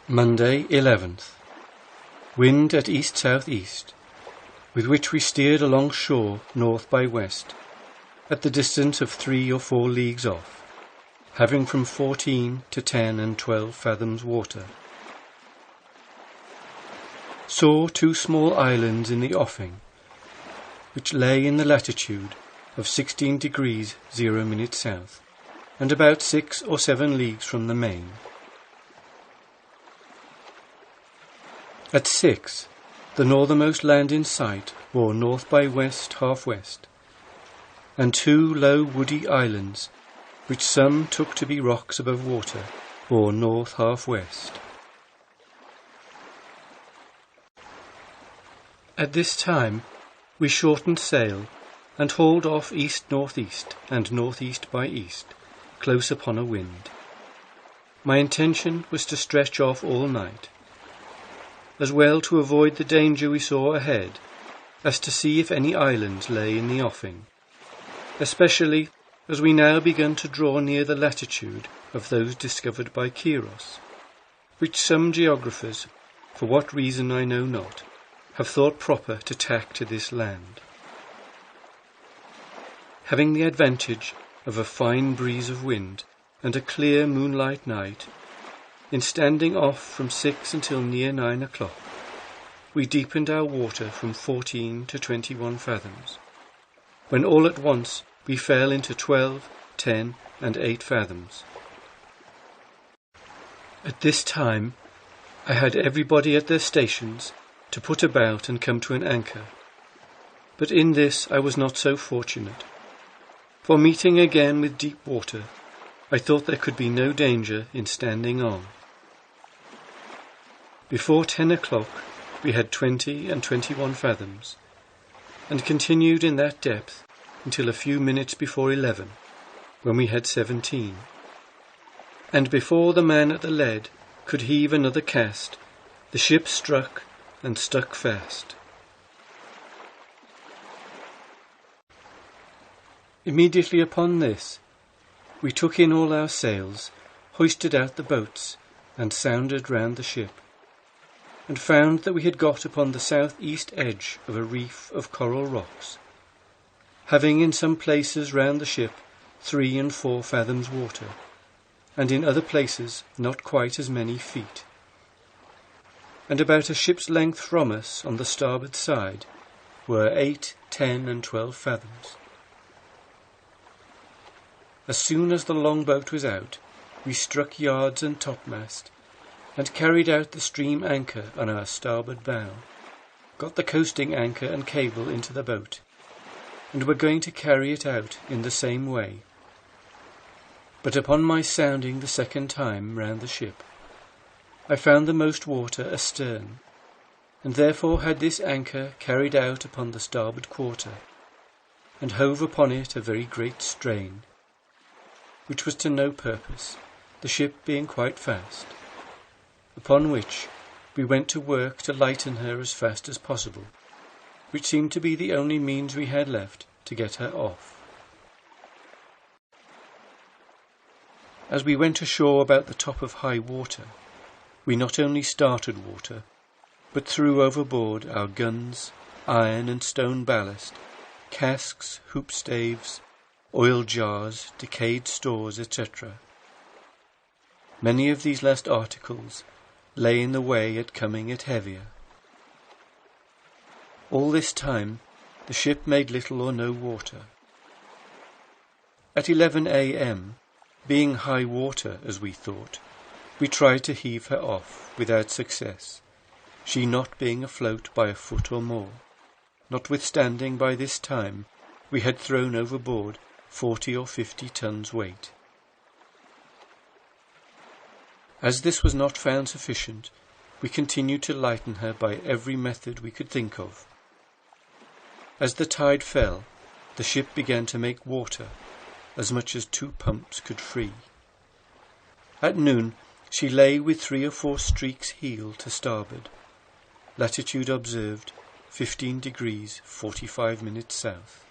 Monday, 11th. Wind at east-south-east, with which we steered along shore north by west, at the distance of 3 or 4 leagues off, having from 14 to 10 and 12 fathoms water. Saw 2 small islands in the offing, which lay in the latitude of 16 degrees 0 minutes south, and about 6 or 7 leagues from the main. At 6, the northernmost land in sight bore north by west half-west, and 2 low woody islands, which some took to be rocks above water, bore north half-west. At this time we shortened sail and hauled off east-northeast and northeast by east, close upon a wind. My intention was to stretch off all night, as well to avoid the danger we saw ahead as to see if any islands lay in the offing, especially as we now began to draw near the latitude of those discovered by Quiros, which some geographers, for what reason I know not, have thought proper to tack to this land. Having the advantage of a fine breeze of wind and a clear moonlight night, in standing off from 6 until near 9 o'clock, we deepened our water from 14 to 21 fathoms, when all at once we fell into 12, 10 and 8 fathoms. At this time I had everybody at their stations to put about and come to an anchor, but in this I was not so fortunate, for meeting again with deep water, I thought there could be no danger in standing on. Before 10 o'clock we had 20 and 21 fathoms, and continued in that depth until a few minutes before 11, when we had 17. And before the man at the lead could heave another cast, the ship struck and stuck fast. Immediately upon this, we took in all our sails, hoisted out the boats, and sounded round the ship, and found that we had got upon the south-east edge of a reef of coral rocks, having in some places round the ship 3 and 4 fathoms water, and in other places not quite as many feet. And about a ship's length from us on the starboard side were 8, 10 and 12 fathoms. As soon as the longboat was out, we struck yards and topmast, and carried out the stream anchor on our starboard bow, got the coasting anchor and cable into the boat, and were going to carry it out in the same way. But upon my sounding the second time round the ship, I found the most water astern, and therefore had this anchor carried out upon the starboard quarter, and hove upon it a very great strain, which was to no purpose, the ship being quite fast, upon which we went to work to lighten her as fast as possible, which seemed to be the only means we had left to get her off. As we went ashore about the top of high water, we not only started water, but threw overboard our guns, iron and stone ballast, casks, hoop staves, oil jars, decayed stores, etc. Many of these last articles lay in the way at coming it heavier. All this time the ship made little or no water. At 11 a.m., being high water as we thought, we tried to heave her off without success, she not being afloat by a foot or more, notwithstanding by this time we had thrown overboard 40 or 50 tons weight. As this was not found sufficient, we continued to lighten her by every method we could think of. As the tide fell, the ship began to make water, as much as 2 pumps could free. At noon she lay with 3 or 4 streaks heel to starboard, latitude observed 15 degrees 45 minutes south.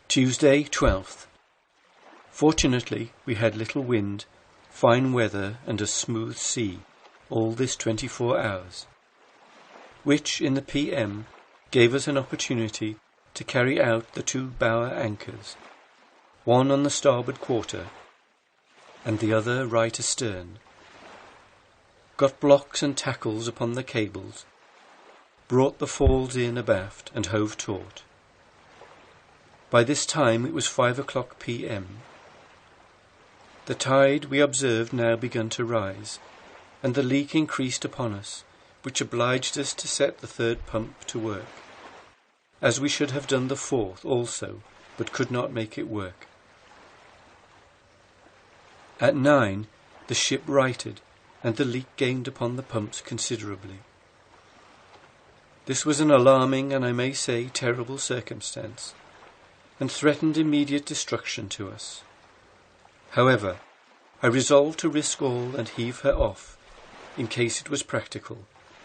Tuesday, 12th. Fortunately, we had little wind fine weather and a smooth sea, all this 24 hours, which in the PM gave us an opportunity to carry out the 2 bower anchors, one on the starboard quarter and the other right astern, got blocks and tackles upon the cables, brought the falls in abaft and hove taut. By this time it was 5 o'clock PM. The tide, we observed, now begun to rise, and the leak increased upon us, which obliged us to set the 3rd pump to work, as we should have done the 4th also, but could not make it work. At 9 the ship righted, and the leak gained upon the pumps considerably. This was an alarming and I may say terrible circumstance, and threatened immediate destruction to us. However, I resolved to risk all and heave her off, in case it was practical,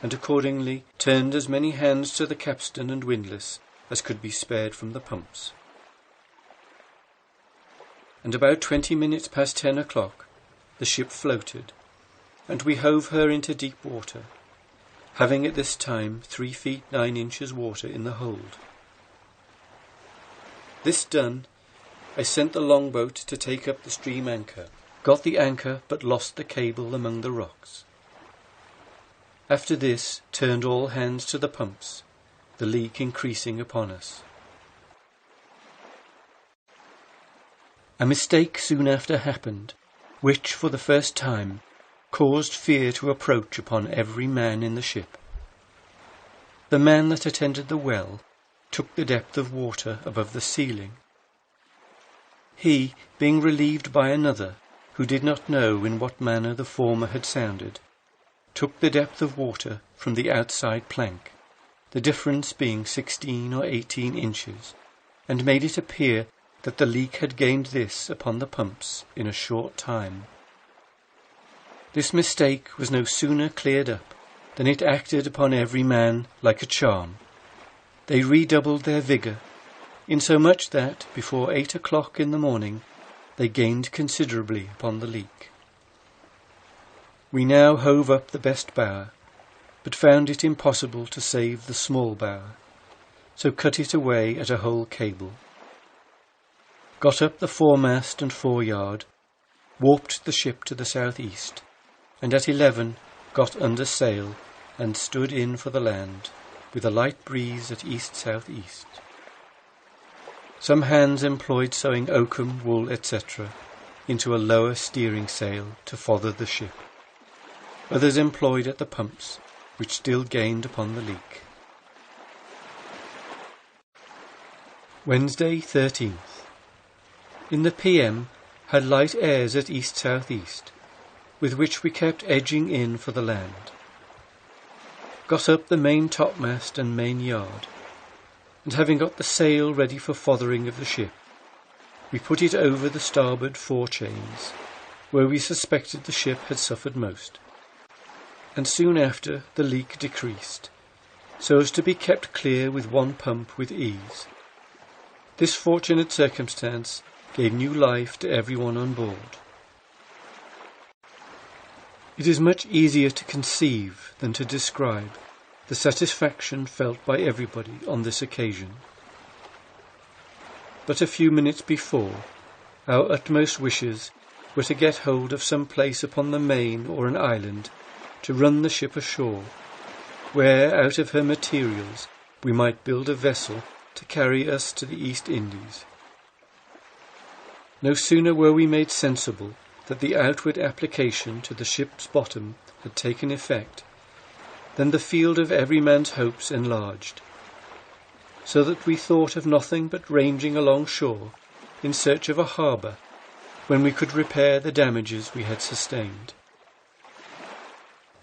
and accordingly turned as many hands to the capstan and windlass as could be spared from the pumps. And about 20 minutes past 10 o'clock, the ship floated, and we hove her into deep water, having at this time 3 feet 9 inches water in the hold. This done, I sent the longboat to take up the stream anchor, got the anchor but lost the cable among the rocks. After this, turned all hands to the pumps, the leak increasing upon us. A mistake soon after happened, which for the first time caused fear to approach upon every man in the ship. The man that attended the well took the depth of water above the ceiling. He, being relieved by another, who did not know in what manner the former had sounded, took the depth of water from the outside plank, the difference being 16 or 18 inches, and made it appear that the leak had gained this upon the pumps in a short time. This mistake was no sooner cleared up than it acted upon every man like a charm. They redoubled their vigour, insomuch that before 8 o'clock in the morning they gained considerably upon the leak. We now hove up the best bower, but found it impossible to save the small bower, so cut it away at a whole cable. Got up the foremast and foreyard, warped the ship to the south-east, and at 11 got under sail and stood in for the land, with a light breeze at east-south-east. Some hands employed sewing oakum, wool, etc., into a lower steering sail to fother the ship. Others employed at the pumps, which still gained upon the leak. Wednesday, 13th. In the PM had light airs at east-south-east, with which we kept edging in for the land. Got up the main topmast and main yard, and having got the sail ready for fothering of the ship, we put it over the starboard forechains, where we suspected the ship had suffered most, and soon after the leak decreased, so as to be kept clear with 1 pump with ease. This fortunate circumstance gave new life to everyone on board. It is much easier to conceive than to describe the satisfaction felt by everybody on this occasion. But a few minutes before, our utmost wishes were to get hold of some place upon the main or an island to run the ship ashore, where out of her materials we might build a vessel to carry us to the East Indies. No sooner were we made sensible that the outward application to the ship's bottom had taken effect, than the field of every man's hopes enlarged, so that we thought of nothing but ranging along shore in search of a harbour, when we could repair the damages we had sustained.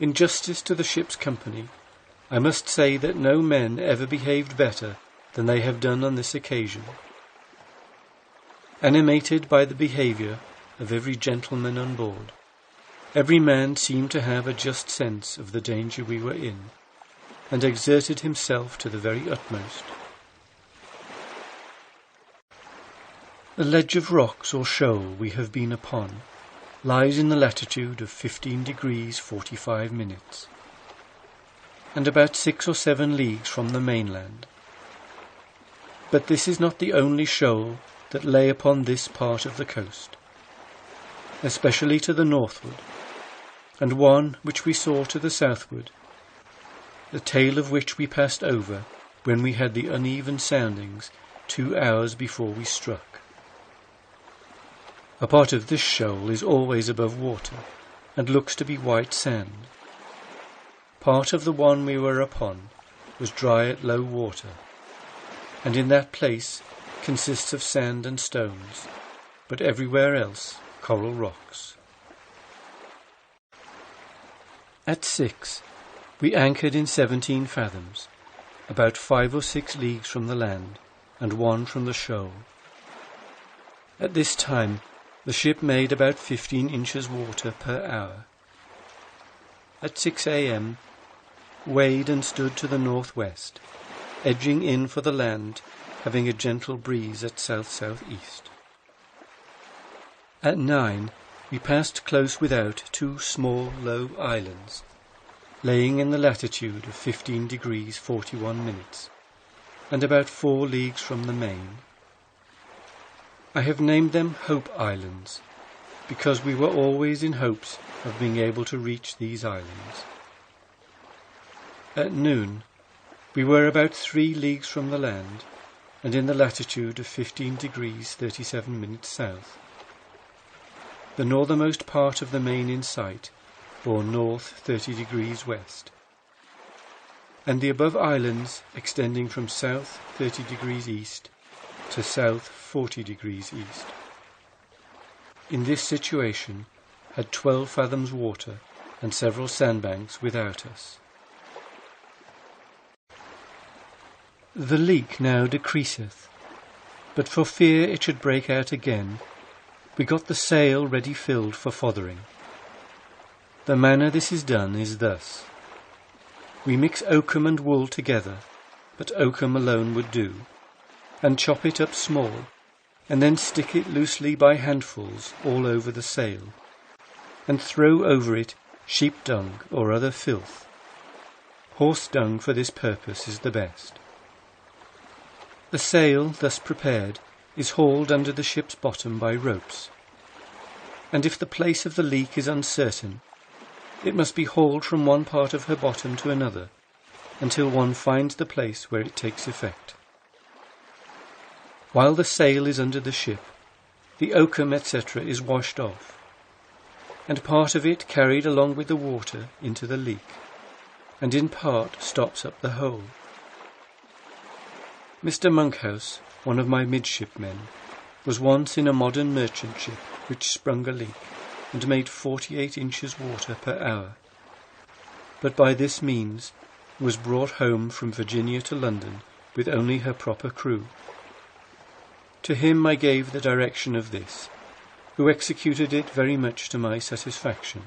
In justice to the ship's company, I must say that no men ever behaved better than they have done on this occasion. Animated by the behaviour of every gentleman on board, every man seemed to have a just sense of the danger we were in, and exerted himself to the very utmost. The ledge of rocks or shoal we have been upon lies in the latitude of 15 degrees 45 minutes, and about 6 or 7 leagues from the mainland. But this is not the only shoal that lay upon this part of the coast, especially to the northward, and one which we saw to the southward, the tail of which we passed over when we had the uneven soundings 2 hours before we struck. A part of this shoal is always above water, and looks to be white sand. Part of the one we were upon was dry at low water, and in that place consists of sand and stones, but everywhere else coral rocks. At 6, we anchored in 17 fathoms, about 5 or 6 leagues from the land, and 1 from the shoal. At this time, the ship made about 15 inches water per hour. At 6 a.m, weighed and stood to the northwest, edging in for the land, having a gentle breeze at south-southeast. At 9, we passed close without 2 small, low islands, laying in the latitude of 15 degrees 41 minutes, and about 4 leagues from the main. I have named them Hope Islands, because we were always in hopes of being able to reach these islands. At noon, we were about 3 leagues from the land, and in the latitude of 15 degrees 37 minutes south. The northernmost part of the main in sight bore north 30 degrees west, and the above islands extending from south 30 degrees east to south 40 degrees east. In this situation had 12 fathoms water and several sandbanks without us. The leak now decreaseth, but for fear it should break out again, we got the sail ready filled for fothering. The manner this is done is thus. We mix oakum and wool together, but oakum alone would do, and chop it up small, and then stick it loosely by handfuls all over the sail, and throw over it sheep dung or other filth. Horse dung for this purpose is the best. The sail, thus prepared, is hauled under the ship's bottom by ropes, and if the place of the leak is uncertain, it must be hauled from one part of her bottom to another, until one finds the place where it takes effect. While the sail is under the ship, the oakum, etc. is washed off, and part of it carried along with the water into the leak, and in part stops up the hole. Mr. Monkhouse, one of my midshipmen, was once in a modern merchant ship which sprung a leak, and made 48 inches water per hour, but by this means was brought home from Virginia to London with only her proper crew. To him I gave the direction of this, who executed it very much to my satisfaction.